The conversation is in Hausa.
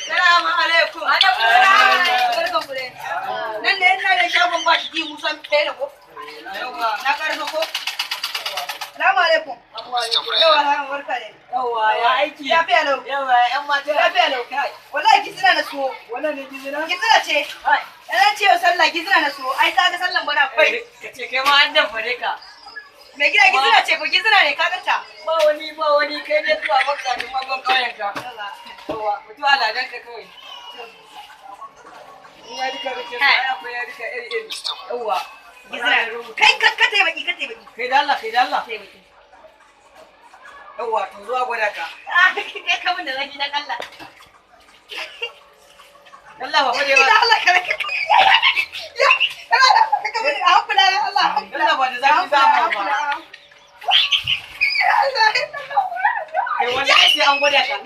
Salamu alaikum. Barkan ku dai. Nan ne ina da shagon ba shi Musa ɗaya da ko? Na karfa ko? Salamu alaikum. Yawa, barka ne. Yawa, ya aiki. Lafiya lau. Yawa, ƴan mata. Lafiya lau. Wallahi gizina na so. Wannan ne gizina? Gizina ce. Yana ce yau sallah gizina na so. Ai ta ga sallan bana akwai. Ka ce kai ma an damfare ka. Mai gida gizina ce ko gizina ne ka ganta? Ba wani kai ne zuwa makka da magon ƙauyen ka. Yawa, mutu aladan ka kawai. In ya duka rike ka, ai akwai ya duka iri. Yawa. Gizina. Kai ka taimaki. Kai da Allah. Taimaki. Yawa, to zuwa gwada ka. Kai ka mun da zaki dan Allah. Allah ba fade ba. Allah ka rake. Ya. Allah ba da zaki za mu ba. Kai wani sai an gwada ka.